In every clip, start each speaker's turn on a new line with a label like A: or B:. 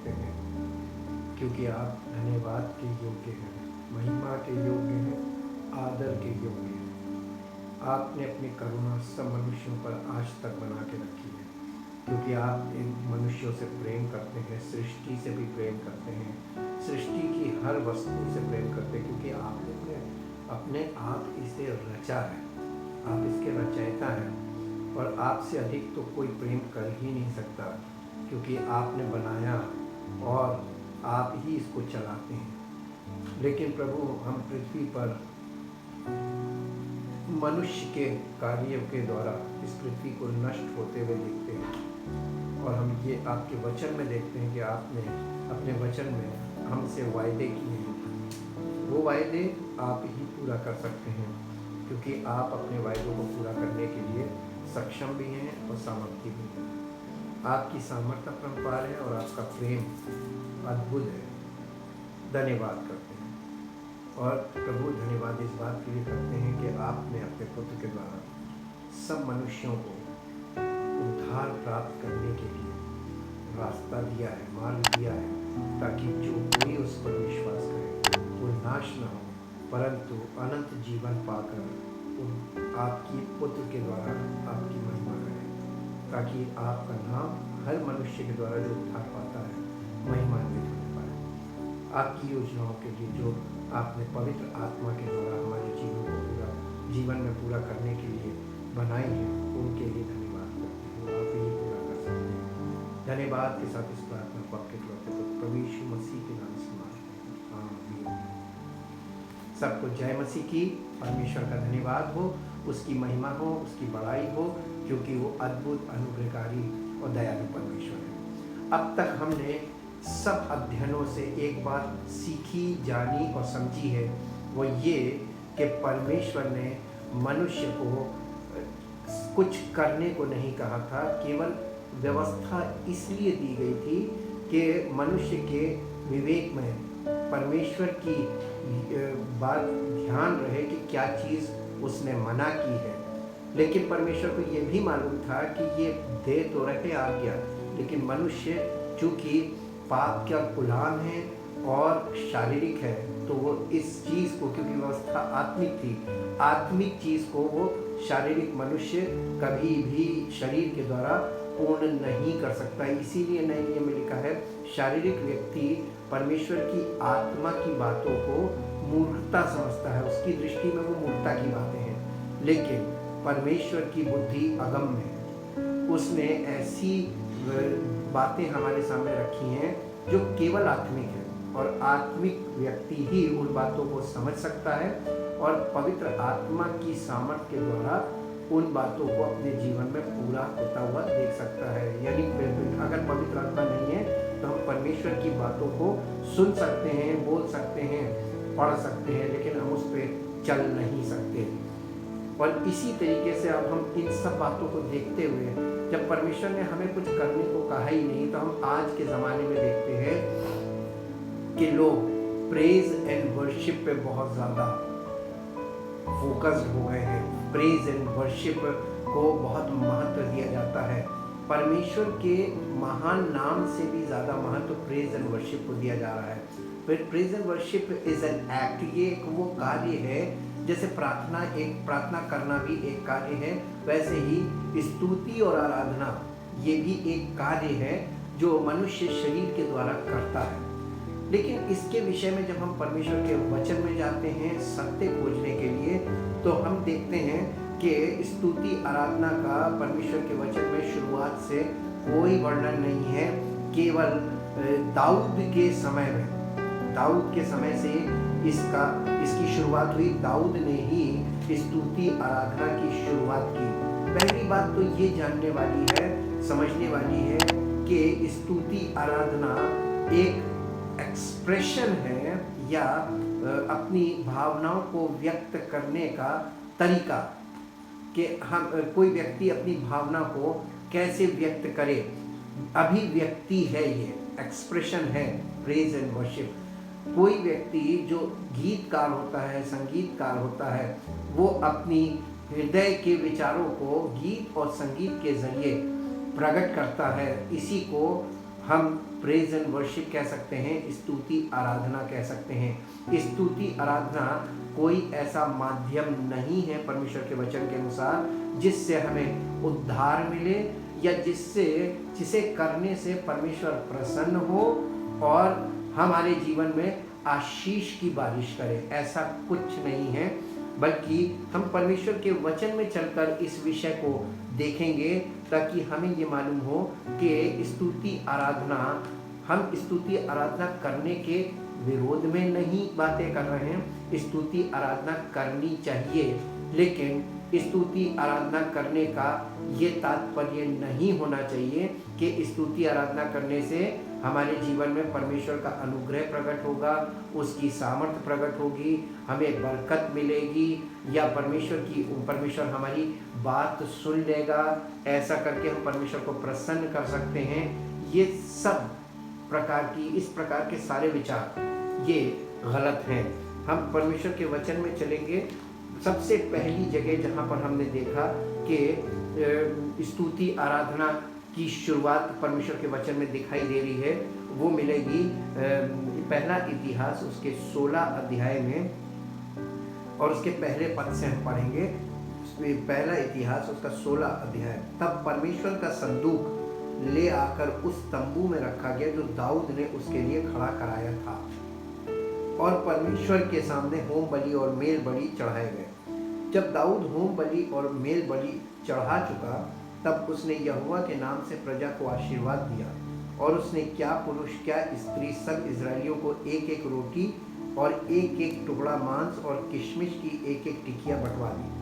A: करते हैं, क्योंकि आप धन्यवाद के योग्य हैं, महिमा के योग्य हैं, आदर के योग्य हैं। आपने अपनी करुणा सब मनुष्यों पर आज तक बना के रखी है, क्योंकि आप इन मनुष्यों से प्रेम करते हैं, सृष्टि से भी प्रेम करते हैं, सृष्टि की हर वस्तु से प्रेम करते हैं, क्योंकि आपने अपने आप इसे रचा है, आप इसके रचयिता हैं, और आपसे अधिक तो कोई प्रेम कर ही नहीं सकता, क्योंकि आपने बनाया और आप ही इसको चलाते हैं। लेकिन प्रभु, हम पृथ्वी पर मनुष्य के कार्यों के द्वारा इस पृथ्वी को नष्ट होते हुए देखते हैं, और हम ये आपके वचन में देखते हैं कि आपने अपने वचन में हमसे वायदे किए हैं। वो वायदे आप ही पूरा कर सकते हैं, क्योंकि आप अपने वायदों को पूरा करने के लिए सक्षम भी हैं और सामर्थ्य भी हैं। आपकी सामर्थ्य अपरंपार है और आपका प्रेम अद्भुत है। धन्यवाद करते हैं। और प्रभु, धन्यवाद इस बात के लिए करते हैं कि आपने अपने पुत्र के द्वारा सब मनुष्यों को उद्धार प्राप्त करने के लिए रास्ता दिया है, मार्ग दिया है, ताकि जो कोई उस पर विश्वास करे वो नाश न हो, परंतु अनंत जीवन पाकर आपकी पुत्र के द्वारा आपकी महिमा करे, ताकि आपका नाम हर मनुष्य के द्वारा जो उद्धार पाता है महिमान्वित होने पाए। आपकी योजनाओं के लिए जो आपने पवित्र आत्मा के द्वारा हमारे जीवन में पूरा करने के लिए बनाई है, उनके लिए धन्यवाद करते हैं। आप ही पूरा कर सकते हैं। धन्यवाद के साथ इस प्रार्थना को आपके प्रभु यीशु मसीह के नाम से मांगते हैं, आमीन। सबको जय मसीह की। परमेश्वर का धन्यवाद हो, उसकी महिमा हो, उसकी बड़ाई हो, क्योंकि वो अद्भुत, अनुग्रहकारी और दयालु परमेश्वर है। अब तक हमने सब अध्ययनों से एक बात सीखी, जानी और समझी है, वो ये कि परमेश्वर ने मनुष्य को कुछ करने को नहीं कहा था, केवल व्यवस्था इसलिए दी गई थी कि मनुष्य के विवेक में परमेश्वर की बात ध्यान रहे कि क्या चीज़ उसने मना की है। लेकिन परमेश्वर को ये भी मालूम था कि ये दे तो रहे आज्ञा, लेकिन मनुष्य चूँकि पाप का गुलाम है और शारीरिक है, तो वो इस चीज़ को, क्योंकि व्यवस्था आत्मिक थी, आत्मिक चीज़ को वो शारीरिक मनुष्य कभी भी शरीर के द्वारा पूर्ण नहीं कर सकता। इसीलिए नए नियम में लिखा है, शारीरिक व्यक्ति परमेश्वर की आत्मा की बातों को मूर्खता समझता है, उसकी दृष्टि में वो मूर्खता की बातें हैं। लेकिन परमेश्वर की बुद्धि अगम्य है, उसने ऐसी बातें हमारे सामने रखी हैं जो केवल आत्मिक है, और आत्मिक व्यक्ति ही उन बातों को समझ सकता है और पवित्र आत्मा की सामर्थ्य के द्वारा उन बातों को अपने जीवन में पूरा होता हुआ देख सकता है। यानी अगर पवित्र आत्मा नहीं है तो हम परमेश्वर की बातों को सुन सकते हैं, बोल सकते हैं, पढ़ सकते हैं, लेकिन हम उस पर चल नहीं सकते। और इसी तरीके से अब हम इन सब बातों को देखते हुए, जब परमेश्वर ने हमें कुछ करने को कहा ही नहीं, तो हम आज के ज़माने में देखते हैं कि लोग प्रेज एंड वर्शिप पे बहुत ज़्यादा फोकस्ड हो गए हैं। प्रेज एंड वर्शिप को बहुत महत्व दिया जाता है। परमेश्वर के महान नाम से भी ज़्यादा महत्व प्रेज एंड वर्शिप को दिया जा रहा है। फिर praise and worship is an act, ये एक वो कार्य है जैसे प्रार्थना करना भी एक कार्य है, वैसे ही स्तुति और आराधना ये भी एक कार्य है जो मनुष्य शरीर के द्वारा करता है। लेकिन इसके विषय में जब हम परमेश्वर के वचन में जाते हैं सत्य खोजने के लिए, तो हम देखते हैं कि स्तुति आराधना का परमेश्वर के वचन में शुरुआत से कोई वर्णन नहीं है। केवल दाऊद के समय से इसकी शुरुआत हुई। दाऊद ने ही स्तुति आराधना की शुरुआत की। पहली बात तो ये जानने वाली है, समझने वाली है कि स्तुति आराधना एक एक्सप्रेशन है या अपनी भावनाओं को व्यक्त करने का तरीका, कि हम कोई व्यक्ति अपनी भावना को कैसे व्यक्त करे, अभिव्यक्ति है, ये एक्सप्रेशन है प्रेज एंड वर्शिप। कोई व्यक्ति जो गीतकार होता है, संगीतकार होता है, वो अपनी हृदय के विचारों को गीत और संगीत के जरिए प्रकट करता है। इसी को हम प्रेज एंड वर्शिप कह सकते हैं, स्तुति आराधना कह सकते हैं। स्तुति आराधना कोई ऐसा माध्यम नहीं है परमेश्वर के वचन के अनुसार जिससे हमें उद्धार मिले या जिसे करने से परमेश्वर प्रसन्न हो और हमारे जीवन में आशीष की बारिश करे। ऐसा कुछ नहीं है, बल्कि हम परमेश्वर के वचन में चलकर इस विषय को देखेंगे ताकि हमें ये मालूम हो कि हम स्तुति आराधना करने के विरोध में नहीं बातें कर रहे हैं। स्तुति आराधना करनी चाहिए, लेकिन स्तुति आराधना करने का ये तात्पर्य नहीं होना चाहिए कि स्तुति आराधना करने से हमारे जीवन में परमेश्वर का अनुग्रह प्रकट होगा, उसकी सामर्थ्य प्रकट होगी, हमें बरकत मिलेगी या परमेश्वर हमारी बात सुन लेगा। ऐसा करके हम परमेश्वर को प्रसन्न कर सकते हैं। ये सब इस प्रकार के सारे विचार ये गलत हैं। हम परमेश्वर के वचन में चलेंगे। सबसे पहली जगह जहाँ पर हमने देखा कि स्तुति आराधना की शुरुआत परमेश्वर के वचन में दिखाई दे रही है, वो मिलेगी पहला इतिहास उसके 16 अध्याय में, और उसके पहले पद से हम पढ़ेंगे। पहला इतिहास उसका 16 अध्याय। तब परमेश्वर का संदूक ले आकर उस तंबू में रखा गया जो दाऊद ने उसके लिए खड़ा कराया था, और परमेश्वर के सामने होम बलि और मेल बलि चढ़ाए गए। जब दाऊद होम बलि और मेल बलि चढ़ा चुका, तब उसने यहोवा के नाम से प्रजा को आशीर्वाद दिया, और उसने क्या पुरुष क्या स्त्री सब इजरायलियों को एक एक रोटी और एक एक टुकड़ा मांस और किशमिश की एक एक टिकिया बंटवा दी।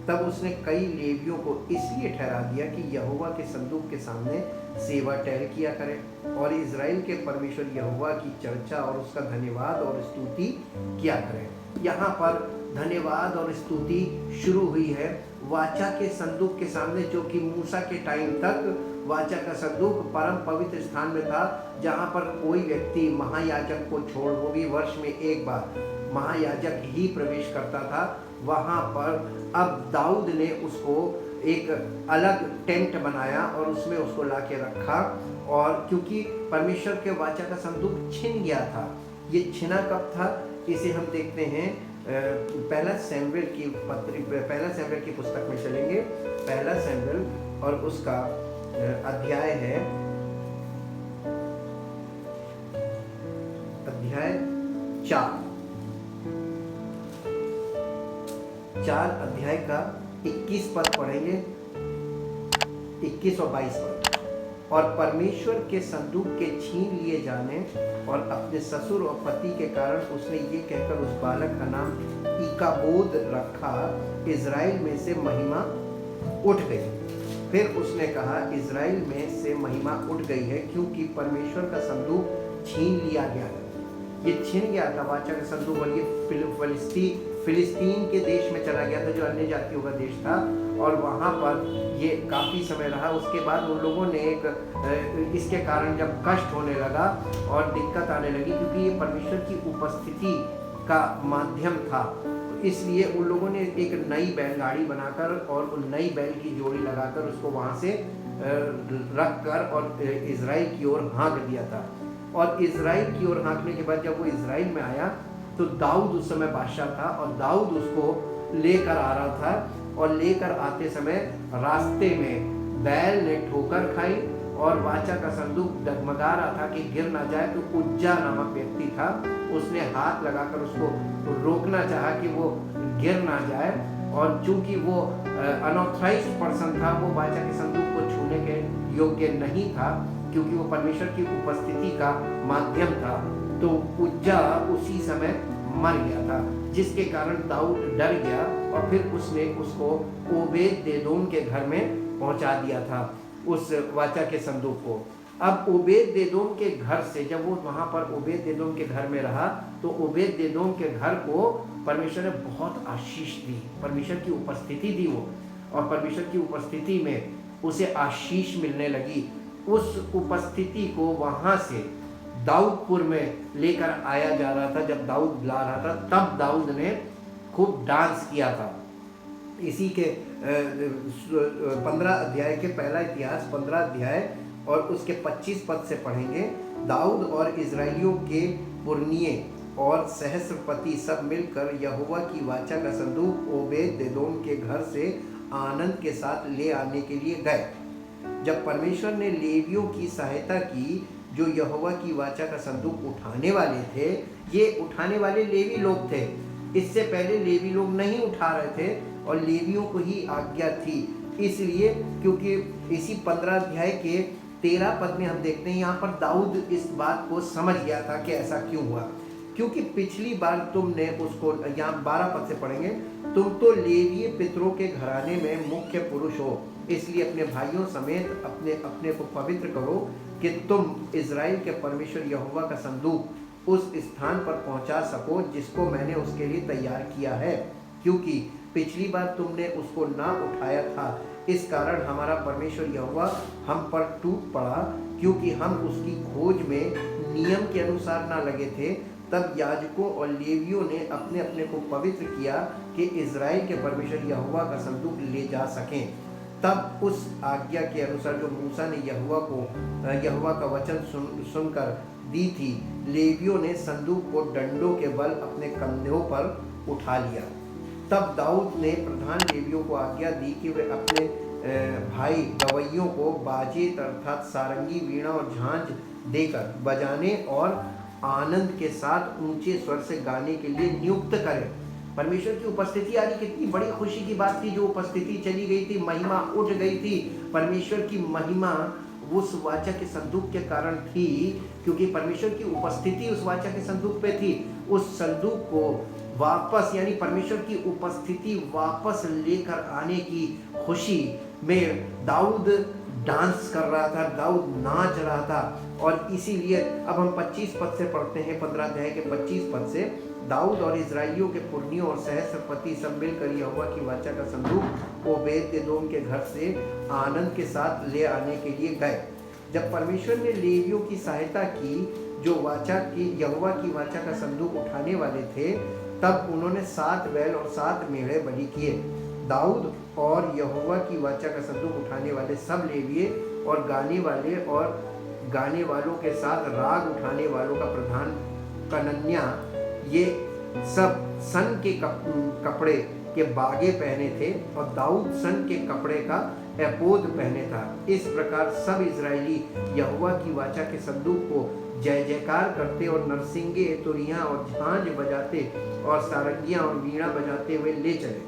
A: तब उसने कई लेवियों को इसलिए ठहरा दिया कि यहोवा के संदूक के सामने सेवा टहल किया करें और इजराइल के परमेश्वर यहोवा की चर्चा और उसका धन्यवाद और स्तुति किया करें। यहाँ पर धन्यवाद और स्तुति शुरू हुई है वाचा के संदूक के सामने, जो कि मूसा के टाइम तक वाचा का संदूक परम पवित्र स्थान में था, जहाँ पर कोई व्यक्ति महायाजक को छोड़, वो भी वर्ष में एक बार महायाजक ही प्रवेश करता था। वहाँ पर अब दाऊद ने उसको एक अलग टेंट बनाया और उसमें उसको लाके रखा, और क्योंकि परमेश्वर के वाचा का संदूक छिन गया था। ये छिना कब था, इसे हम देखते हैं पहला सैमुएल की पुस्तक में चलेंगे। पहला सैमुएल और उसका अध्याय है अध्याय 4 अध्याय का 21 पद पढ़ेंगे, 21 और 22 पद। और परमेश्वर के संदूक के छीन लिए जाने और अपने ससुर और पति के कारण उसने ये कहकर उस बालक का नाम इकाबोद रखा, इजराइल में से महिमा उठ गई। फिर उसने कहा, इजराइल में से महिमा उठ गई है, क्योंकि परमेश्वर का संदूक छीन लिया गया है। ये छीन गया था वाचा का संदूक, और ये फिलिस्तीन के देश में चला गया था, जो अन्य जातियों का देश था, और वहाँ पर ये काफ़ी समय रहा। उसके बाद उन लोगों ने इसके कारण जब कष्ट होने लगा और दिक्कत आने लगी, क्योंकि ये परमेश्वर की उपस्थिति का माध्यम था, इसलिए उन लोगों ने एक नई बैलगाड़ी बनाकर और उन नई बैल की जोड़ी लगाकर उसको वहाँ से रख कर और इजराइल की ओर हाँक दिया था। और इजराइल की ओर हाँकने के बाद जब वो इजराइल में आया तो दाऊद उस समय बादशाह था, और दाऊद उसको लेकर आ रहा था, और लेकर आते समय रास्ते में बैल ने ठोकर खाई और वाचा का संदूक डगमगा रहा था कि गिर ना जाए। तो उज्जा नामक व्यक्ति था, उसने हाथ लगाकर उसको रोकना चाहा कि वो गिर ना जाए, और चूंकि वो अनऑथराइज्ड पर्सन था, वो वाचा के संदूक को छूने के योग्य नहीं था, क्योंकि वो परमेश्वर की उपस्थिति का माध्यम था। तो उज्जा उसी समय मर गया था, जिसके कारण दाऊद डर गया और फिर उसने उसको ओबेद-एदोम के घर में पहुंचा दिया था, उस वाचा के संदूक को। अब ओबेद-एदोम के घर से जब वो वहाँ पर ओबेद-एदोम के घर में रहा, तो ओबेद-एदोम के घर को परमेश्वर ने बहुत आशीष दी, परमेश्वर की उपस्थिति दी वो, और परमेश्वर की उपस्थिति में उसे आशीष मिलने लगी। उस उपस्थिति को वहाँ से दाऊदपुर में लेकर आया जा रहा था। जब दाऊद बुला रहा था, तब दाऊद ने खूब डांस किया था। इसी के 15 अध्याय के पहला इतिहास 15 अध्याय और उसके 25 पद से पढ़ेंगे। दाऊद और इजराइलियों के पुरनिये और सहस्त्रपति सब मिलकर यहोवा की वाचा का संदूक ओबेद-एदोम के घर से आनंद के साथ ले आने के लिए गए। जब परमेश्वर ने लेवियों की सहायता की, जो यहोवा की वाचा का संदूक उठाने वाले थे, ये उठाने वाले लेवी लोग थे। इससे पहले लेवी लोग नहीं उठा रहे थे और लेवियों को ही आज्ञा थी। इसलिए क्योंकि इसी 15 अध्याय के 13 पद में हम देखते हैं, यहाँ पर दाऊद इस बात को समझ गया था कि ऐसा क्यों हुआ। क्योंकि पिछली बार तुमने उसको, यहाँ 12 पद से पढ़ेंगे, तुम तो लेवीय पितरों के घराने में मुख्य पुरुष हो, इसलिए अपने भाइयों समेत अपने अपने को पवित्र करो कि तुम इज़राइल के परमेश्वर यहोवा का संदूक उस स्थान पर पहुंचा सको जिसको मैंने उसके लिए तैयार किया है। क्योंकि पिछली बार तुमने उसको ना उठाया था, इस कारण हमारा परमेश्वर यहोवा हम पर टूट पड़ा, क्योंकि हम उसकी खोज में नियम के अनुसार ना लगे थे। तब याजकों और लेवियों ने अपने अपने को पवित्र किया कि इज़राइल के परमेश्वर यहोवा का संदूक ले जा सकें। तब उस आज्ञा के अनुसार जो मूसा ने यहोवा का वचन सुनकर दी थी, लेवियों ने संदूक को डंडों के बल अपने कंधों पर उठा लिया। तब दाऊद ने प्रधान लेवियों को आज्ञा दी कि वे अपने भाई गवैयों को बाजे अर्थात सारंगी, वीणा और झांझ देकर बजाने और आनंद के साथ ऊंचे स्वर से गाने के लिए नियुक्त करें। परमेश्वर की उपस्थिति आ रही, कितनी बड़ी खुशी की बात थी। जो उपस्थिति चली गई थी, महिमा उठ गई थी। परमेश्वर की महिमा उस वाचा के संदूक के कारण थी, क्योंकि परमेश्वर की उपस्थिति उस वाचा के संदूक पे थी। उस संदूक को वापस, यानी परमेश्वर की उपस्थिति वापस लेकर आने की खुशी में दाऊद डांस कर रहा था, दाऊद नाच रहा था। और इसीलिए अब हम 25 पद से पढ़ते हैं, 15 अध्याय के 25 पद से। दाऊद और इजराइलियों के पुरनियों और सहस्त्रपति सब मिलकर यहोवा की वाचा का संदूक ओबेद-एदोम के घर से आनंद के साथ ले आने के लिए गए। जब परमेश्वर ने लेवियों की सहायता की, जो यहोवा की वाचा का संदूक उठाने वाले थे, तब उन्होंने 7 बैल और 7 मेढ़े बलि किए। दाऊद और यहोवा की वाचा का संदूक उठाने वाले सब लेविये और गाने वालों के साथ राग उठाने वालों का प्रधान कनन्या, ये सब सन के कपड़े के बागे पहने थे और दाऊद सन के कपड़े का एपोद पहने था। इस प्रकार सब इजरायली यहोवा की वाचा के संदूक को जय जयकार करते और नरसिंगे, तुरियां और झांझ बजाते और सारंगियां और वीणा बजाते हुए ले चले।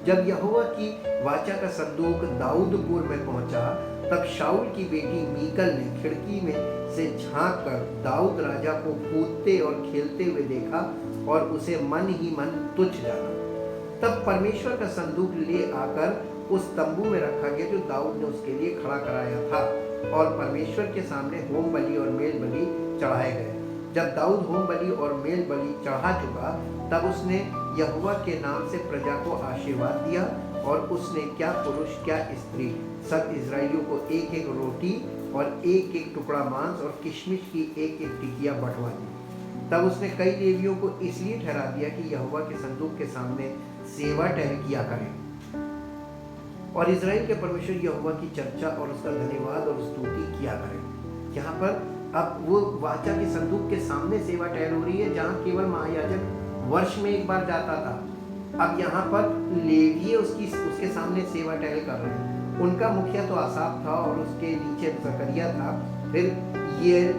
A: जब यहोवा की वाचा का संदूक दाऊदपुर में पहुंचा, तब शाऊल की बेटी मीकल ने खिड़की में से झांक कर दाऊद राजा को कूदते और खेलते हुए देखा और उसे मन ही मन तुच्छ जाना। तब परमेश्वर का संदूक ले आकर उस तंबू में रखा गया जो दाऊद ने उसके लिए खड़ा कराया था, और परमेश्वर के सामने होम बलि और मेल बलि चढ़ाए गए। जब दाऊद होम बलि और मेल बलि चढ़ा चुका, तब उसने यहोवा के नाम से प्रजा को आशीर्वाद दिया, और उसने क्या पुरुष क्या स्त्री सब इजराइलियों को एक एक रोटी और एक एक टुकड़ा मांस और किशमिश की एक एक टिकिया बंटवा दी। तब उसने कई लेवियों को इसलिए ठहरा दिया कि यहोवा के संदूक के सामने सेवा टहल किया करें और इजराइल के परमेश्वर यहोवा की चर्चा और उसका धन्यवाद और स्तुति किया करें। यहाँ पर अब वो वाचा के संदूक के सामने सेवा टहल हो रही है, जहाँ केवल महायाजक वर्ष में एक बार जाता था। अब यहाँ पर लेवीय उसके सामने सेवा टहल कर रहे हैं। उनका मुखिया तो आसाफ था और उसके नीचे जकरिया था, फिर येल,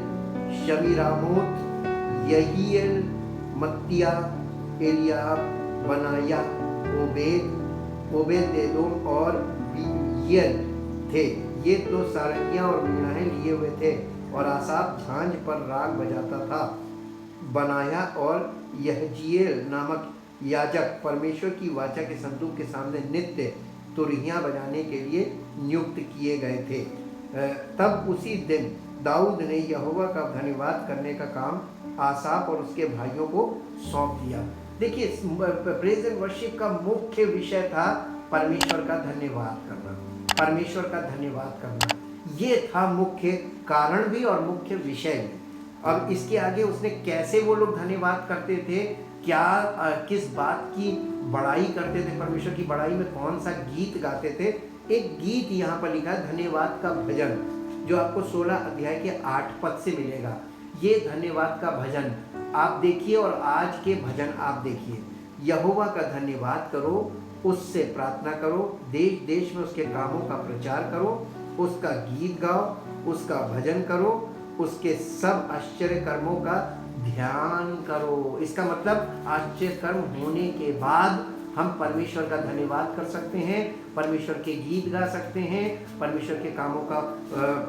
A: शमीरामोत, यहीएल, मत्तिया, एलियाब, बनाया, ओबेद-एदोम और बीएल थे। ये तो सारंगियां और वीणाएं लिए हुए थे, और आसाफ झांझ पर राग बजाता था। बनाया और यहजीएल नामक याजक परमेश्वर की वाचा के संदूक के सामने नित्य तुरहियां बजाने के लिए नियुक्त किए गए थे। तब उसी दिन दाऊद ने यहोवा का धन्यवाद करने का काम आसाफ और उसके भाइयों को सौंप दिया। देखिए, प्रेज एंड वर्शिप का मुख्य विषय था परमेश्वर का धन्यवाद करना, परमेश्वर का धन्यवाद करना। ये था मुख्य कारण भी और मुख्य विषय भी। अब इसके आगे उसने कैसे वो लोग धन्यवाद करते थे, क्या किस बात की बड़ाई करते थे, परमेश्वर की बड़ाई में कौन सा गीत गाते थे। एक गीत यहाँ पर लिखा है, धन्यवाद का भजन। जो आपको 16 अध्याय के 8 पद से मिलेगा। ये धन्यवाद का भजन आप देखिए और आज के भजन आप देखिए। यहोवा का धन्यवाद करो, उससे प्रार्थना करो, देश देश में उसके कामों का प्रचार करो, उसका गीत गाओ, उसका भजन करो, उसके सब आश्चर्य कर्मों का ध्यान करो। इसका मतलब आश्चर्य कर्म होने के बाद हम परमेश्वर का धन्यवाद कर सकते हैं, परमेश्वर के गीत गा सकते हैं, परमेश्वर के कामों का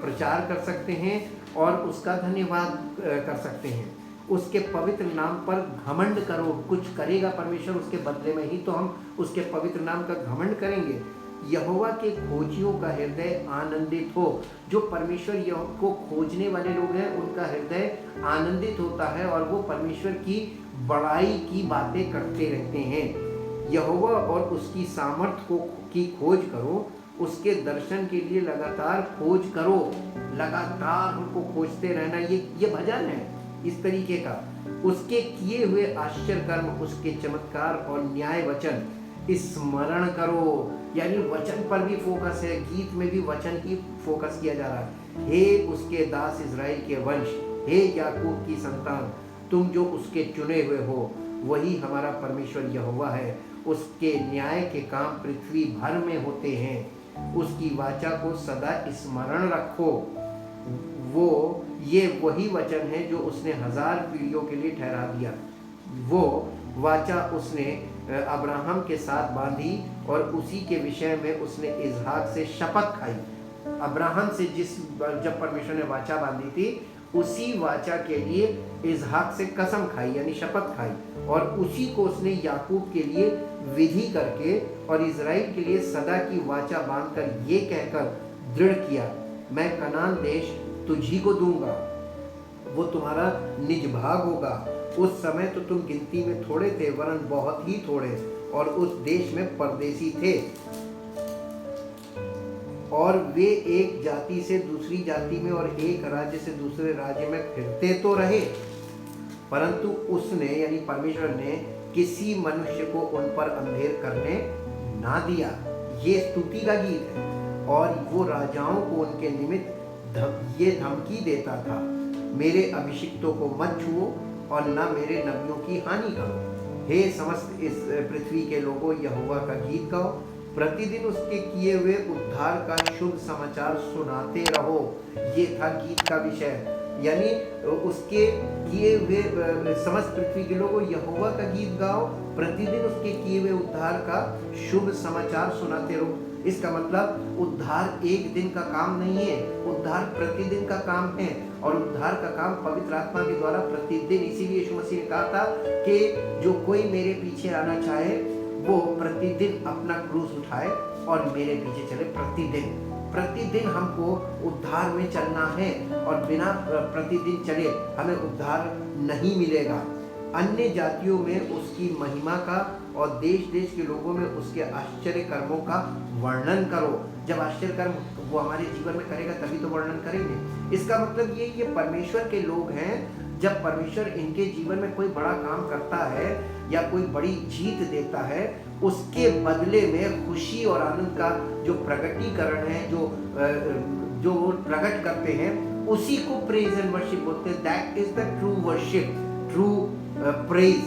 A: प्रचार कर सकते हैं और उसका धन्यवाद कर सकते हैं। उसके पवित्र नाम पर घमंड करो। कुछ करेगा परमेश्वर, उसके बदले में ही तो हम उसके पवित्र नाम का घमंड करेंगे। यहोवा के खोजियों का हृदय आनंदित हो। जो परमेश्वर को खोजने वाले लोग हैं उनका हृदय आनंदित होता है और वो परमेश्वर की बड़ाई की बातें करते रहते हैं। यहोवा और उसकी सामर्थ की खोज करो, उसके दर्शन के लिए लगातार खोज करो। लगातार उनको खोजते रहना, ये भजन है इस तरीके का। उसके किए हुए आश्चर्य कर्म, उसके चमत्कार और न्याय वचन स्मरण करो। यानी वचन पर भी फोकस है, गीत में भी वचन ही फोकस किया जा रहा है। हे उसके दास इज़राइल के वंश, हे याकूब की संतान, तुम जो उसके चुने हुए हो, वही हमारा परमेश्वर यहोवा है। उसके न्याय के काम पृथ्वी भर में होते हैं। उसकी वाचा को सदा स्मरण रखो। ये वही वचन है जो उसने 1000 पीढ़ियों के लिए ठहरा दिया। वो वाचा उसने अब्राहम के साथ बांधी और उसी के विषय में उसने इसहाक से शपथ खाई। अब्राहम से जब परमेश्वर ने वाचा बांधी थी, उसी वाचा के लिए इसहाक से कसम खाई यानी शपथ खाई, और उसी को उसने याकूब के लिए विधि करके और इज़राइल के लिए सदा की वाचा बांधकर ये कहकर दृढ़ किया, मैं कनान देश तुझी को दूंगा, वो तुम्हारा निज भाग होगा। उस समय तो तुम गिनती में थोड़े थे, वरन बहुत ही थोड़े, और उस देश में परदेसी थे, और वे एक जाति से दूसरी जाति में और एक राज्य से दूसरे राज्य में फिरते तो रहे, परंतु उसने यानी परमेश्वर ने किसी मनुष्य को उन पर अंधेर करने ना दिया। ये स्तुति का गीत है। और वो राजाओं को उनके निमित्त ये धमकी देता था, मेरे अभिषिक्तों को मत छुओ और न मेरे नबियों की हानि करो। हे समस्त इस पृथ्वी के लोगों, यहोवा का गीत गाओ, प्रतिदिन उसके किए हुए उद्धार का शुभ समाचार सुनाते रहो। ये था गीत का विषय, यानी उसके किए हुए समस्त पृथ्वी के लोगों, यहोवा का गीत गाओ, प्रतिदिन उसके किए हुए उद्धार का शुभ समाचार सुनाते रहो। इसका मतलब उद्धार एक दिन का काम नहीं है, उद्धार प्रतिदिन का काम है, और उद्धार का काम पवित्र आत्मा के द्वारा प्रतिदिन। इसीलिए यीशु मसीह ने कहा था कि जो कोई मेरे पीछे आना चाहे वो प्रतिदिन अपना क्रूस उठाए और मेरे पीछे चले। प्रतिदिन हमको उद्धार में चलना है, और बिना प्रतिदिन चले हमें उद्धार नहीं मिलेगा। अन्य जातियों में उसकी महिमा का और देश देश के लोगों में उसके आश्चर्य कर्मों का वर्णन करो। जब आश्चर्य कर्म वो हमारे जीवन में करेगा तभी तो वर्णन करेंगे। इसका मतलब ये परमेश्वर के लोग हैं। जब परमेश्वर इनके जीवन में कोई बड़ा काम करता है या कोई बड़ी जीत देता है, उसके बदले में खुशी और आनंद का जो प्रकटीकरण है, जो प्रकट करते हैं, उसी को प्रेज एंड वर्शिप बोलते हैं। That is the true worship, true praise.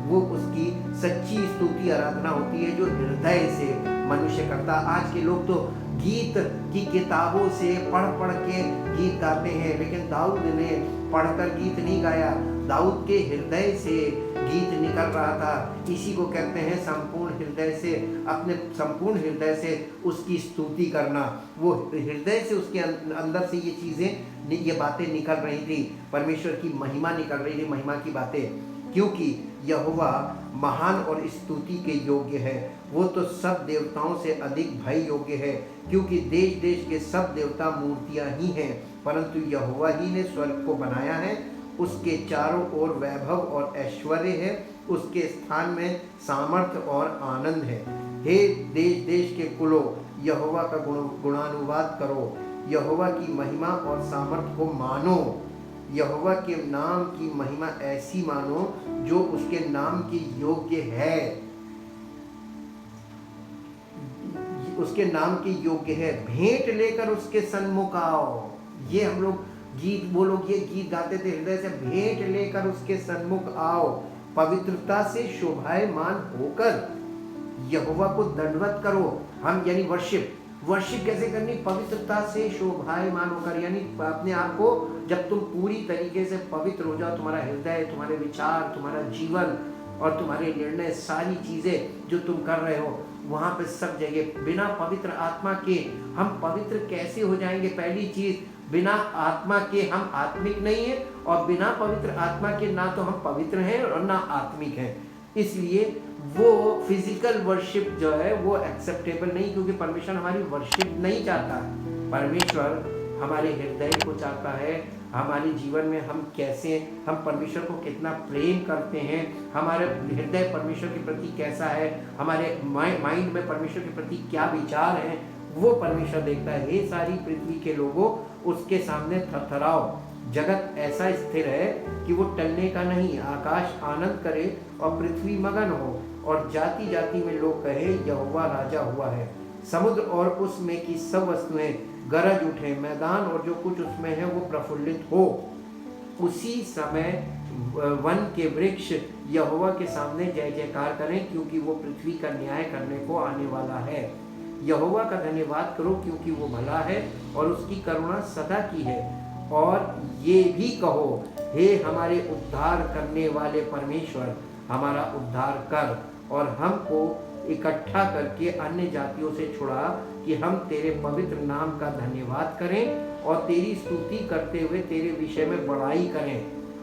A: वो उसकी सच्ची स्तुति आराधना होती है जो हृदय से मनुष्य करता। आज के लोग तो गीत की किताबों से पढ़ के गीत गाते हैं, लेकिन दाऊद ने पढ़कर गीत नहीं गाया, दाऊद के हृदय से गीत निकल रहा था। इसी को कहते हैं संपूर्ण हृदय से, अपने संपूर्ण हृदय से उसकी स्तुति करना। वो हृदय से उसके अंदर से ये चीज़ें, ये बातें निकल रही थी, परमेश्वर की महिमा निकल रही थी, महिमा की बातें। क्योंकि यहोवा महान और स्तुति के योग्य है, वो तो सब देवताओं से अधिक भय योग्य है। क्योंकि देश देश के सब देवता मूर्तियां ही हैं, परंतु यहोवा ही ने स्वर्ग को बनाया है। उसके चारों ओर वैभव और ऐश्वर्य है, उसके स्थान में सामर्थ्य और आनंद है। हे देश देश के कुलों, यहोवा का गुणानुवाद करो, यहोवा की महिमा और सामर्थ्य को मानो। यहोवा के नाम की महिमा ऐसी मानो जो उसके नाम की योग्य है, उसके नाम की योग्य है। भेंट लेकर उसके सन्मुख आओ। ये हम लोग गीत, वो लोग ये गीत गाते थे, हृदय से भेंट लेकर उसके सन्मुख आओ, पवित्रता से शोभायमान होकर यहोवा को दंडवत करो। हम यानी वर्शिप कैसे करनी? पवित्रता से शोभायमान होकर, यानी अपने आप को जब तुम पूरी तरीके से पवित्र हो जाओ, तुम्हारा हृदय, तुम्हारे विचार, तुम्हारा जीवन और तुम्हारे निर्णय, सारी चीजें जो तुम कर रहे हो, वहां पे सब जगह बिना पवित्र आत्मा के हम पवित्र कैसे हो जाएंगे? पहली चीज, बिना आत्मा के हम आत्मिक नहीं है, और बिना पवित्र आत्मा के ना तो हम पवित्र हैं और ना आत्मिक हैं। इसलिए वो फिजिकल वर्शिप जो है वो एक्सेप्टेबल नहीं, क्योंकि परमेश्वर हमारी वर्शिप नहीं चाहता। परमेश्वर हमारे हृदय को चाहता है, हमारे जीवन में हम कैसे, हम परमेश्वर को कितना प्रेम करते हैं, हमारे हृदय परमेश्वर के प्रति कैसा है, हमारे माइंड में परमेश्वर के प्रति क्या विचार हैं, वो परमेश्वर देखता है। हे सारी पृथ्वी के लोगों, उसके सामने थरथराओ। जगत ऐसा स्थिर है कि वो टलने का नहीं। आकाश आनंद करे और पृथ्वी मगन हो, और जाति जाति में लोग कहे यहोवा राजा हुआ है। समुद्र और उसमें की सब वस्तुएं गरज उठे, मैदान और जो कुछ उसमें है वो प्रफुल्लित हो। उसी समय वन के वृक्ष यहोवा के सामने जय जयकार करें, क्योंकि वो पृथ्वी का न्याय करने को आने वाला है। यहोवा का धन्यवाद करो, क्योंकि वो भला है और उसकी करुणा सदा की है। और ये भी कहो, हे हमारे उद्धार करने वाले परमेश्वर, हमारा उद्धार कर और हमको इकट्ठा करके अन्य जातियों से छुड़ा, कि हम तेरे पवित्र नाम का धन्यवाद करें और तेरी स्तुति करते हुए तेरे विषय में बड़ाई करें।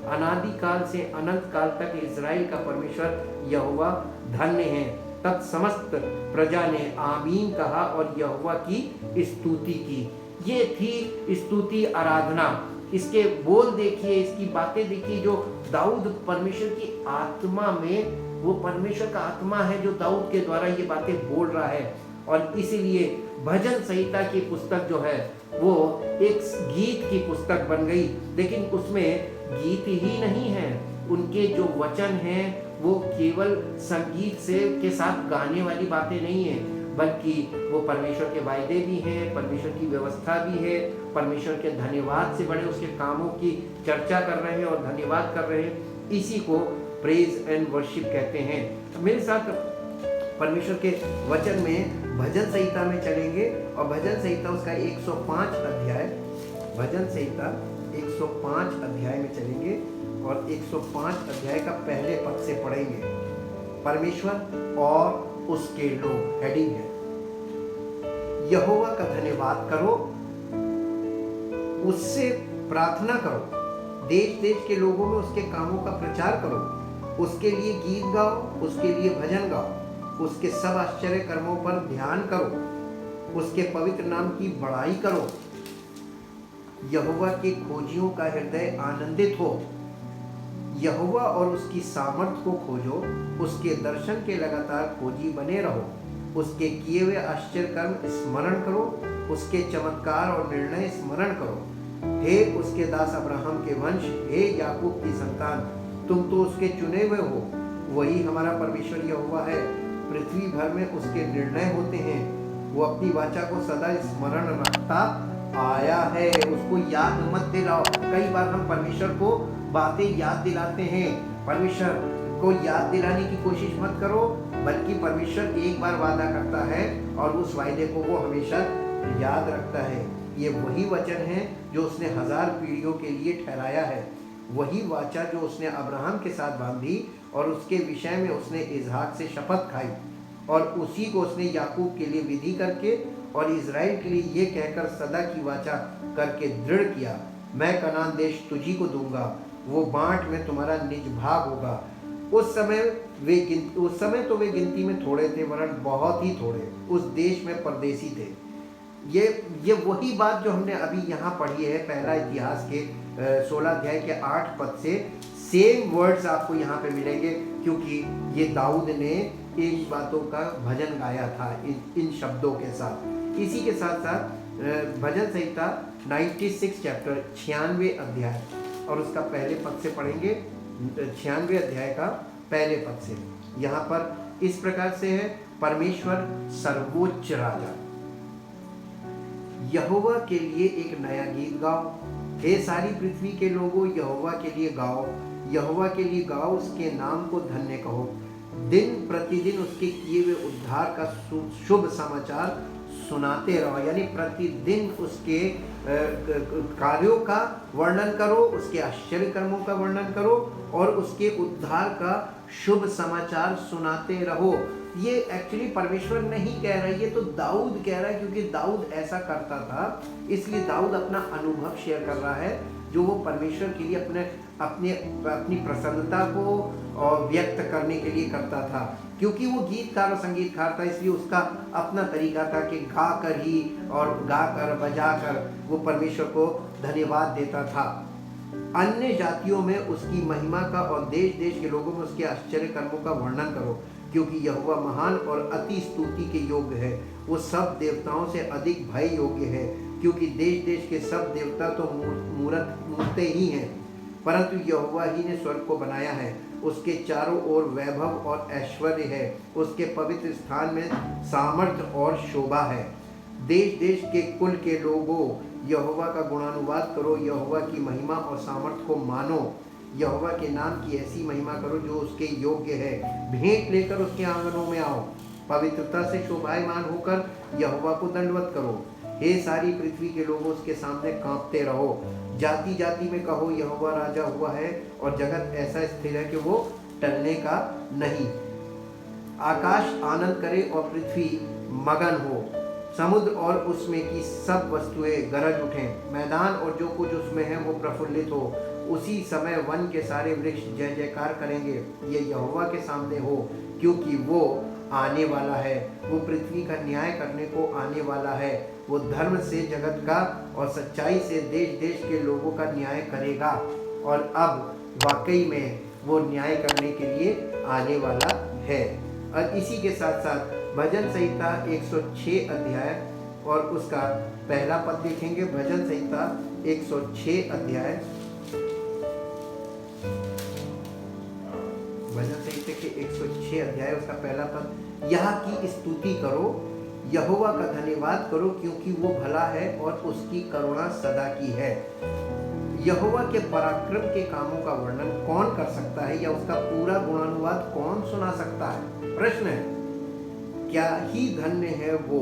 A: अनादि काल से अनंत काल तक इज़राइल का परमेश्वर यहोवा धन्य है। तब समस्त प्रजा ने आमीन कहा और यहोवा की स्तुति की। ये थी स्तुति, आराधना। इसके बोल देखिए, इसकी बातें देखिए। जो दाऊद परमेश्वर की आत्मा में, वो परमेश्वर का आत्मा है जो दाऊद के द्वारा ये बातें बोल रहा है। और इसीलिए भजन संहिता की पुस्तक जो है वो एक गीत की पुस्तक बन गई। लेकिन उसमें गीत ही नहीं है, उनके जो वचन हैं वो केवल संगीत से के साथ गाने वाली बातें नहीं है, बल्कि वो परमेश्वर के वायदे भी हैं, परमेश्वर की व्यवस्था भी है, परमेश्वर के धन्यवाद से बड़े उसके कामों की चर्चा कर रहे हैं और धन्यवाद कर रहे हैं। इसी को प्रेज एंड वर्शिप कहते हैं। मेरे साथ परमेश्वर के वचन में भजन संहिता में चलेंगे, और भजन संहिता उसका 105 अध्याय, भजन संहिता 105 अध्याय में चलेंगे और 105 अध्याय का पहले पद से पढ़ेंगे। परमेश्वर और उसके लोग, हेडिंग है, यहोवा का धन्यवाद करो, उससे प्रार्थना करो, देश देश के लोगों में उसके कामों का प्रचार करो, उसके लिए गीत गाओ, उसके लिए भजन गाओ, उसके सब आश्चर्य कर्मों पर ध्यान करो, उसके पवित्र नाम की बड़ाई करो। यहोवा के खोजियों का हृदय आनंदित हो, यहोवा और उसकी सामर्थ को खोजो, उसके दर्शन के लगातार खोजी बने रहो, उसके किए हुए आश्चर्य कर्म स्मरण करो, उसके चमत्कार और निर्णय स्मरण करो। हे उसके दास अब्राहम के वंश, हे याकूब की संतान, तुम तो उसके चुने हुए हो। वही हमारा परमेश्वर यहोवा है, पृथ्वी भर में उसके निर्णय होते हैं। वो अपनी वाचा को सदा स्मरण रखता आया है। उसको याद मत दिलाओ। कई बार हम परमेश्वर को बातें याद दिलाते हैं, परमेश्वर को याद दिलाने की कोशिश मत करो, बल्कि परमेश्वर एक बार वादा करता है और उस वायदे को वो हमेशा याद रखता है। ये वही वचन है जो उसने 1000 पीढ़ियों के लिए ठहराया है, वही वाचा जो उसने अब्राहम के साथ बांधी और उसके विषय में उसने इसहाक से शपथ खाई, और उसी को उसने याकूब के लिए विधि करके और इज़राइल के लिए ये कहकर सदा की वाचा करके दृढ़ किया, मैं कनान देश तुझी को दूंगा, वो बाँट में तुम्हारा निज भाग होगा। उस समय तो वे गिनती में थोड़े थे, वरन बहुत ही थोड़े उस देश में परदेसी थे। ये वही बात जो हमने अभी यहाँ पढ़ी है, पहला इतिहास के 16 अध्याय के 8 पद से सेम वर्ड्स आपको यहाँ पे मिलेंगे, क्योंकि ये दाऊद ने इन बातों का भजन गाया था इन शब्दों के साथ। इसी के साथ साथ भजन संहिता 96 चैप्टर 96 अध्याय और उसका पहले पद से पढ़ेंगे। 96 अध्याय का पहले पद से यहाँ पर इस प्रकार से है, परमेश्वर सर्वोच्च राजा। यहोवा के लिए एक नया गीत गाओ, हे सारी पृथ्वी के लोगों, यहोवा के लिए गाओ, यहोवा के लिए गाओ, उसके नाम को धन्य कहो। दिन प्रतिदिन उसके किए हुए उद्धार का शुभ समाचार सुनाते रहो, यानी प्रतिदिन उसके कार्यों का वर्णन करो, उसके आश्चर्य कर्मों का वर्णन करो और उसके उद्धार का शुभ समाचार सुनाते रहो। ये एक्चुअली परमेश्वर नहीं कह रहा है, ये तो दाऊद कह रहा है, क्योंकि दाऊद ऐसा करता था, इसलिए दाऊद अपना अनुभव शेयर कर रहा है जो वो परमेश्वर के लिए अपनी प्रसन्नता को व्यक्त करने के लिए करता था। क्योंकि वो गीतकार और संगीतकार था, इसलिए उसका अपना तरीका था कि गा कर ही और गा कर बजा कर वो परमेश्वर को धन्यवाद देता था। अन्य जातियों में उसकी महिमा का और देश देश के लोगों में उसके आश्चर्य कर्मों का वर्णन करो, क्योंकि यहोवा महान और अति स्तुति के योग्य है। वो सब देवताओं से अधिक भय योग्य है, क्योंकि देश देश के सब देवता तो मूर्ते ही हैं, परंतु यहोवा ही ने स्वर्ग को बनाया है। उसके चारों ओर वैभव और ऐश्वर्य है, उसके पवित्र स्थान में सामर्थ्य और शोभा है। देश देश के कुल के लोगों, यहोवा का गुणानुवाद करो, यहोवा की महिमा और सामर्थ्य को मानो। यहोवा के नाम की ऐसी महिमा करो जो उसके योग्य है। भेंट लेकर उसके आंगनों में आओ, पवित्रता से शोभायमान होकर यहोवा को दंडवत करो। हे सारी पृथ्वी के लोगों, उसके सामने कांपते रहो। जाति जाति में कहो, यहोवा राजा हुआ है और जगत ऐसा स्थिर है कि वो टलने का नहीं। आकाश आनंद करे और पृथ्वी मगन हो, समुद्र और उसमें की सब वस्तुएं गरज उठें, मैदान और जो कुछ उसमें है वो प्रफुल्लित हो। उसी समय वन के सारे वृक्ष जय जयकार करेंगे, ये यहोवा के सामने हो, क्योंकि वो आने वाला है, वो पृथ्वी का न्याय करने को आने वाला है। वो धर्म से जगत का और सच्चाई से देश देश के लोगों का न्याय करेगा, और अब वाकई में वो न्याय करने के लिए आने वाला है। और इसी के साथ साथ भजन संहिता 106 अध्याय और उसका पहला पद देखेंगे। भजन संहिता 106 अध्याय, भजन संहिता के 106 अध्याय उसका पहला पद, यह की स्तुति करो, यहोवा का धन्यवाद करो, क्योंकि वो भला है और उसकी करुणा सदा की है। यहोवा के पराक्रम के कामों का वर्णन कौन कर सकता है, या उसका पूरा गुणानुवाद कौन सुना सकता है? प्रश्न है। क्या ही धन्य है वो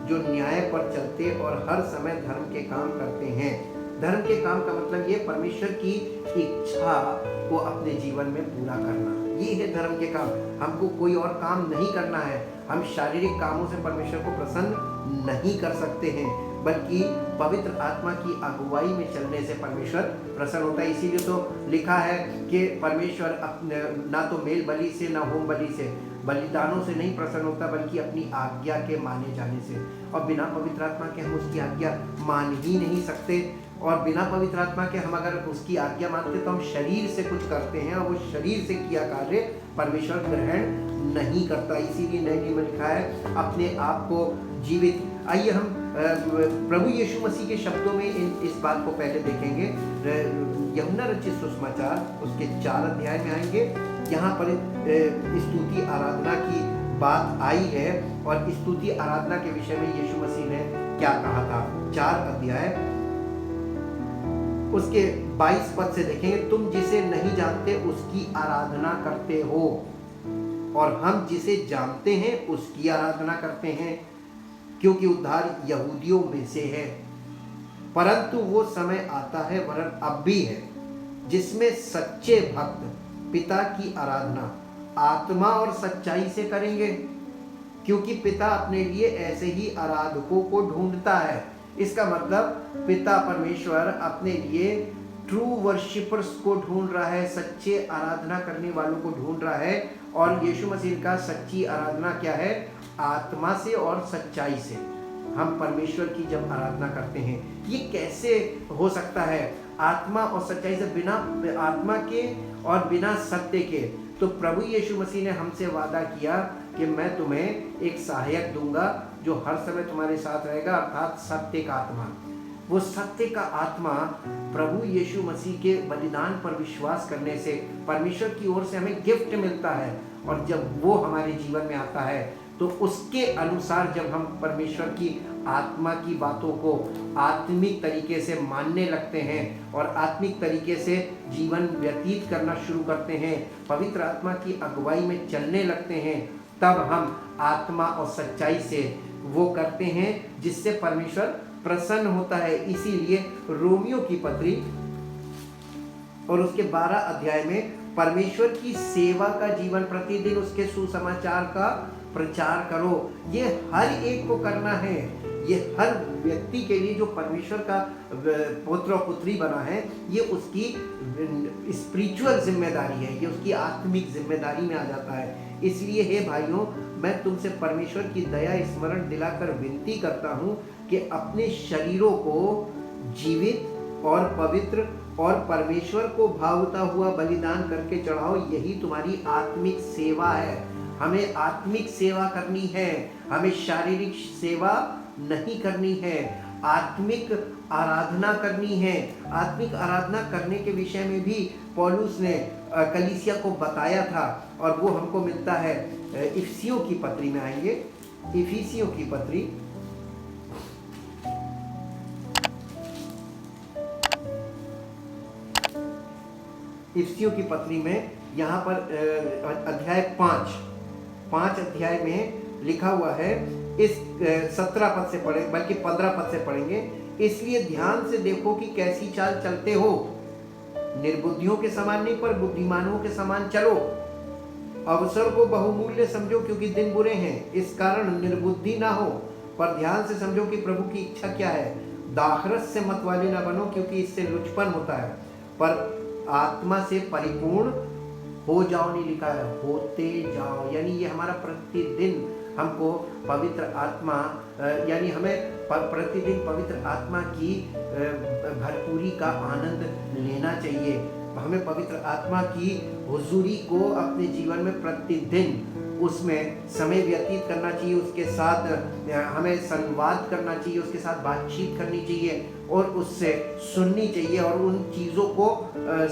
A: जो न्याय पर चलते और हर समय धर्म के काम करते हैं। धर्म के काम का मतलब ये परमेश्वर की इच्छा को अपने जीवन में पूरा करना, ये है धर्म के काम। हमको कोई और काम नहीं करना है, हम शारीरिक कामों से परमेश्वर को प्रसन्न नहीं कर सकते हैं, बल्कि पवित्र आत्मा की अगुवाई में चलने से परमेश्वर प्रसन्न होता है। इसीलिए तो लिखा है कि परमेश्वर अपने ना तो मेल बलि से ना होम बलि से, बलिदानों से नहीं प्रसन्न होता, बल्कि अपनी आज्ञा के माने जाने से। और बिना पवित्र आत्मा के हम उसकी आज्ञा मान ही नहीं सकते, और बिना पवित्र आत्मा के हम अगर उसकी आज्ञा मानते तो हम शरीर से कुछ करते हैं, और वो शरीर से किया कार्य परमेश्वर ग्रहण नहीं करता। इसीलिए नए नियम में लिखा है अपने आप को जीवित। आइए हम प्रभु यीशु मसीह के शब्दों में इस बात को पहले देखेंगे। यूहन्ना रचित सुसमाचार उसके 4 अध्याय में आएंगे। यहाँ पर स्तुति आराधना की बात आई है, और स्तुति आराधना के विषय में यीशु मसीह ने क्या कहा था। 4 अध्याय उसके 22 पद से देखेंगे। तुम जिसे नहीं जानते उसकी आराधना करते हो, और हम जिसे जानते हैं उसकी आराधना करते हैं, क्योंकि उद्धार यहूदियों में से है। परंतु वो समय आता है, वरन अब भी है, जिसमें सच्चे भक्त पिता की आराधना आत्मा और सच्चाई से करेंगे, क्योंकि पिता अपने लिए ऐसे ही आराधकों को ढूंढता है। इसका मतलब पिता परमेश्वर अपने लिए ट्रू वर्शिपर्स को ढूंढ रहा है, सच्चे आराधना करने वालों को ढूंढ रहा है। और यीशु मसीह का सच्ची आराधना क्या है? आत्मा से और सच्चाई से हम परमेश्वर की जब आराधना करते हैं। ये कैसे हो सकता है? आत्मा और सच्चाई से, बिना आत्मा के और बिना सत्य के। तो प्रभु यीशु मसीह ने हमसे वादा किया कि मैं तुम्हें एक सहायक दूंगा जो हर समय तुम्हारे साथ रहेगा, अर्थात सत्य का आत्मा। वो सत्य का आत्मा प्रभु यीशु मसीह के बलिदान पर विश्वास करने से परमेश्वर की ओर से हमें गिफ्ट मिलता है, और जब वो हमारे जीवन में आता है तो उसके अनुसार जब हम परमेश्वर की आत्मा की बातों को आत्मिक तरीके से मानने लगते हैं और आत्मिक तरीके से जीवन व्यतीत करना शुरू करते हैं, पवित्र आत्मा की अगुवाई में चलने लगते हैं, तब हम आत्मा और सच्चाई से वो करते हैं जिससे परमेश्वर प्रसन्न होता है। इसीलिए रोमियो की पत्री और उसके 12 अध्याय में परमेश्वर की सेवा का जीवन, प्रतिदिन उसके सुसमाचार का प्रचार करो, ये हर एक को करना है। ये हर व्यक्ति के लिए जो परमेश्वर का पुत्र और पुत्री बना है, ये उसकी स्पिरिचुअल जिम्मेदारी है, ये उसकी आत्मिक जिम्मेदारी में आ जाता है। इसलिए हे भाइयों, मैं तुमसे परमेश्वर की दया स्मरण दिलाकर विनती करता हूँ कि अपने शरीरों को जीवित और पवित्र और परमेश्वर को भावता हुआ बलिदान करके चढ़ाओ, यही तुम्हारी आत्मिक सेवा है। हमें आत्मिक सेवा करनी है, हमें शारीरिक सेवा नहीं करनी है, आत्मिक आराधना करनी है। आत्मिक आराधना करने के विषय में भी पौलुस ने कलीसिया को बताया था और वो हमको मिलता है इफिसियों की पत्री में। आएंगे इफिसियों की पत्री, इफिसियों की पत्री में यहाँ पर अध्याय 5 अध्याय में लिखा हुआ है। इस 17 पद से पढ़े, बल्कि 15 पद से पढ़ेंगे। इसलिए ध्यान से देखो कि कैसी चाल चलते हो, निर्बुद्धियों के समान नहीं पर बुद्धिमानों के समान चलो। अवसर को बहुमूल्य समझो क्योंकि दिन बुरे हैं, इस कारण निर्बुद्धि ना हो, पर ध्यान से समझो कि प्रभु की इच्छा क्या है। दाखरस से मत वाले ना बनो क्योंकि इससे लुचपन होता है, पर आत्मा से परिपूर्ण हो जाओ नहीं लिखा है, होते जाओ। यानी ये हमारा प्रतिदिन हमको पवित्र आत्मा, यानी हमें प्रतिदिन पवित्र आत्मा की भरपूरी का आनंद लेना चाहिए। हमें पवित्र आत्मा की हुजूरी को अपने जीवन में प्रतिदिन उसमें समय व्यतीत करना चाहिए, उसके साथ हमें संवाद करना चाहिए, उसके साथ बातचीत करनी चाहिए और उससे सुननी चाहिए और उन चीज़ों को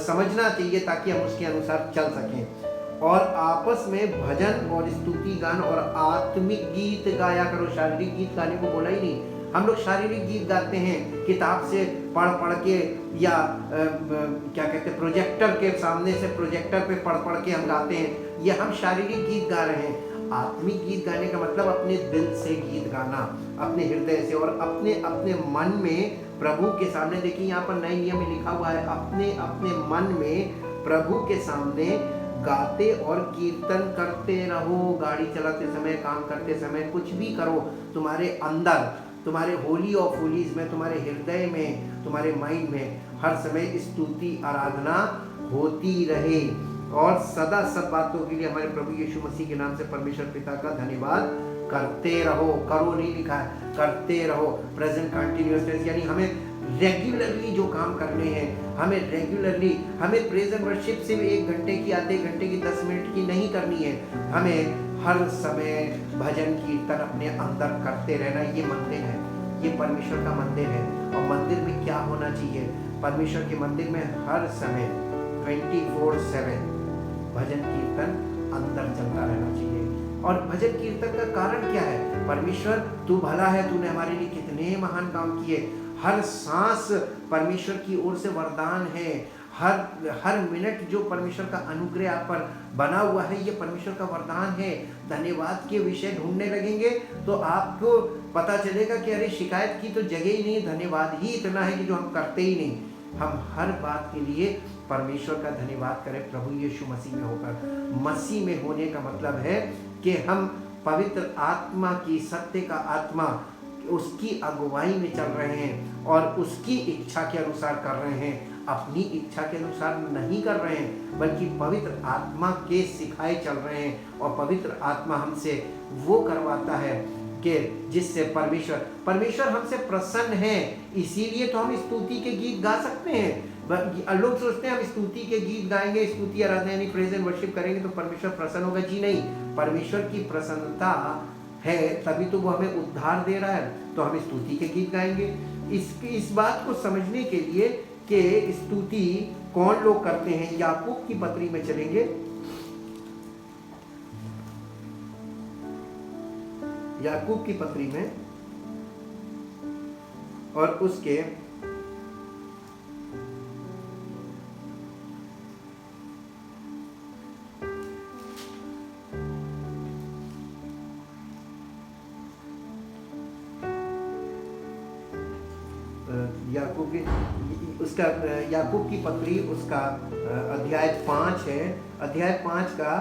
A: समझना चाहिए ताकि हम उसके अनुसार चल सकें। और आपस में भजन और स्तुति गान और आत्मिक गीत गाया करो। शारीरिक गीत गाने को बोला ही नहीं, हम लोग शारीरिक गीत गाते हैं किताब से पढ़ के या क्या कहते हैं प्रोजेक्टर के सामने से प्रोजेक्टर पे पढ़ के हम गाते हैं, ये हम शारीरिक गीत गा रहे हैं। आत्मिक गीत गाने का मतलब अपने दिल से गीत गाना, अपने हृदय से और अपने अपने मन में प्रभु के सामने। देखिए यहाँ पर नए नियम में लिखा हुआ है, अपने अपने मन में प्रभु के सामने गाते और कीर्तन करते रहो। गाड़ी चलाते समय, काम करते समय, कुछ भी करो, तुम्हारे अंदर, तुम्हारे होली ऑफ होलीज में, तुम्हारे हृदय में, तुम्हारे माइंड में हर समय स्तुति आराधना होती रहे। और सदा सब बातों के लिए हमारे प्रभु यीशु मसीह के नाम से परमेश्वर पिता का धन्यवाद करते रहो। करो नहीं लिखा है, करते रहो। प्रेजेंट कंटिन्यूअस टेंस, यानी हमें रेगुलरली जो काम करने हैं, हमें रेगुलरली, हमें प्रेज एंड वर्शिप सिर्फ 1 घंटे की, आधे घंटे की, 10 मिनट की नहीं करनी है। हमें हर समय भजन कीर्तन अपने अंदर करते रहना। ये मंदिर है, ये परमेश्वर का मंदिर है। और मंदिर में क्या होना चाहिए? परमेश्वर के मंदिर में हर समय 24/7 भजन कीर्तन अंदर चलता रहना चाहिए। और भजन कीर्तन का कारण क्या है? परमेश्वर तू भला है, तूने हमारे लिए कितने महान काम किए। हर सांस परमेश्वर की ओर से वरदान है। हर मिनट जो परमेश्वर का अनुग्रह आप पर बना हुआ है, ये परमेश्वर का वरदान है। धन्यवाद के विषय ढूंढने लगेंगे तो आपको पता चलेगा कि अरे शिकायत की तो जगह ही नहीं, धन्यवाद ही इतना है कि जो हम करते ही नहीं। हम हर बात के लिए परमेश्वर का धन्यवाद करें प्रभु यीशु मसीह में होकर। मसीह में होने का मतलब है कि हम पवित्र आत्मा की, सत्य का आत्मा, उसकी अगुवाई में चल रहे हैं और उसकी इच्छा के अनुसार कर रहे हैं। अपनी इच्छा के अनुसार नहीं कर रहे हैं, बल्कि पवित्र आत्मा के सिखाए चल रहे हैं। और पवित्र आत्मा हमसे वो करवाता है कि जिससे परमेश्वर हमसे प्रसन्न है। इसीलिए तो हम स्तुति के गीत गा सकते हैं। लोग सोचते हैं हम स्तुति के गीत गाएंगे, स्तुति आराधना यानी प्रेज एंड वर्शिप करेंगे तो परमेश्वर प्रसन्न होगा। जी नहीं, परमेश्वर की प्रसन्नता है तभी तो वो हमें उद्धार दे रहा है, तो हम स्तुति के गीत गाएंगे। इस बात को समझने के लिए कि स्तुति कौन लोग करते हैं, याकूब की पत्री में चलेंगे। याकूब की पत्री में और उसके याकूब की पत्री उसका अध्याय 5 है। अध्याय 5 का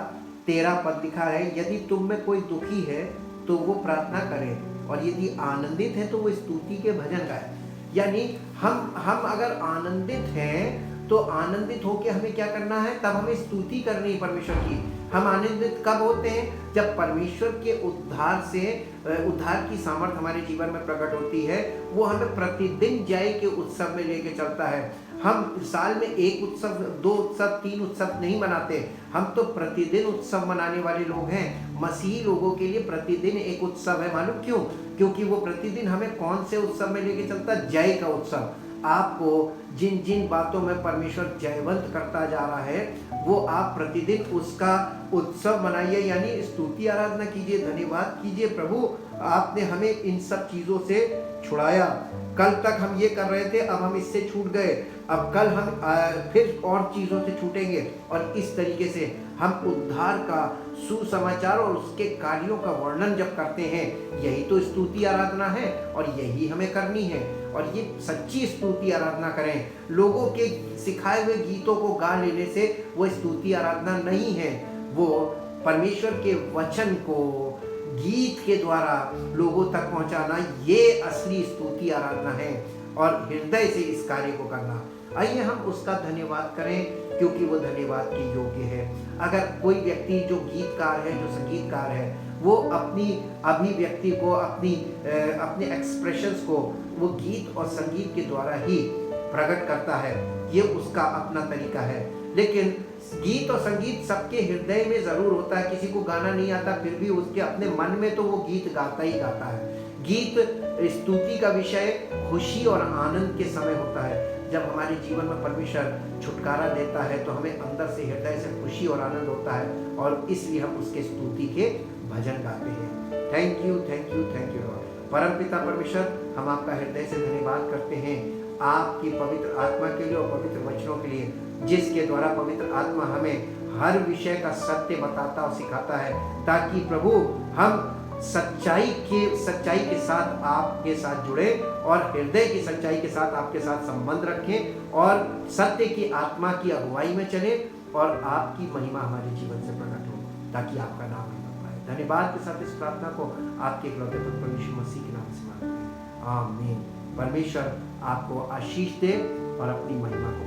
A: 13 पद लिखा है, यदि तुम में कोई दुखी है तो वो प्रार्थना करे, और यदि आनंदित है तो वो स्तुति के भजन गाए। यानी हम अगर आनंदित हैं तो आनंदित होकर हमें क्या करना है, तब हमें स्तुति करनी है परमेश्वर की। हम आनंदित कब होते हैं, जब परमेश्वर के उद्धार की सामर्थ हमारे जीवन में प्रकट होती है। वो हमें प्रतिदिन जय के उत्सव में लेके चलता है। हम साल में 1 उत्सव, 2 उत्सव, 3 उत्सव नहीं मनाते, हम तो प्रतिदिन उत्सव मनाने वाले लोग हैं। मसीही लोगों के लिए प्रतिदिन एक उत्सव है। मालूम क्यों? क्योंकि वो प्रतिदिन हमें कौन से उत्सव में लेके चलता? जय का उत्सव। आपको जिन जिन बातों में परमेश्वर जयवंत करता जा रहा है, वो आप प्रतिदिन उसका उत्सव मनाइए, यानी स्तुति आराधना कीजिए, धन्यवाद कीजिए। प्रभु आपने हमें इन सब चीज़ों से छुड़ाया। कल तक हम ये कर रहे थे, अब हम इससे छूट गए, अब कल हम फिर और चीज़ों से छूटेंगे। और इस तरीके से हम उद्धार का सुसमाचार और उसके कार्यों का वर्णन जब करते हैं, यही तो स्तुति आराधना है और यही हमें करनी है। और ये सच्ची स्तुति आराधना करें। लोगों के सिखाए हुए गीतों को गा लेने से वो स्तुति आराधना नहीं है। वो परमेश्वर के वचन को गीत के द्वारा लोगों तक पहुंचाना, ये असली स्तुति आराधना है, और हृदय से इस कार्य को करना। आइए हम उसका धन्यवाद करें, क्योंकि वो धन्यवाद के योग्य है। अगर कोई व्यक्ति जो गीतकार है, जो संगीतकार है, वो अपनी अभिव्यक्ति को, अपने एक्सप्रेशंस को वो गीत और संगीत के द्वारा ही प्रकट करता है, ये उसका अपना तरीका है। लेकिन गीत और संगीत सबके हृदय में जरूर होता है। किसी को गाना नहीं आता, फिर भी उसके अपने मन में तो वो गीत गाता ही गाता है। गीत स्तुति का विषय खुशी और आनंद के समय होता है। जब हमारे जीवन में परमेश्वर छुटकारा देता है तो हमें अंदर से, हृदय से खुशी और आनंद होता है, और इसलिए हम उसके स्तुति के भजन गाते हैं। Thank you, thank you, thank you Lord. परम पिता परमेश्वर, हम आपका हृदय से धन्यवाद करते हैं आपकी पवित्र आत्मा के लिए और पवित्र वचनों के लिए, जिसके द्वारा पवित्र आत्मा हमें हर विषय का सत्य बताता और सिखाता है, ताकि प्रभु हम सच्चाई के साथ आपके साथ जुड़े और हृदय की सच्चाई के साथ आपके साथ संबंध रखें और सत्य की आत्मा की अगुवाई में चले, और आपकी महिमा हमारे जीवन से प्रकट हो, ताकि आपका नाम महिमा पाए। धन्यवाद के साथ इस प्रार्थना को आपके इकलौते पुत्र यीशु मसीह के नाम से मांगते हैं, आमीन। परमेश्वर आपको आशीष दे और अपनी महिमा को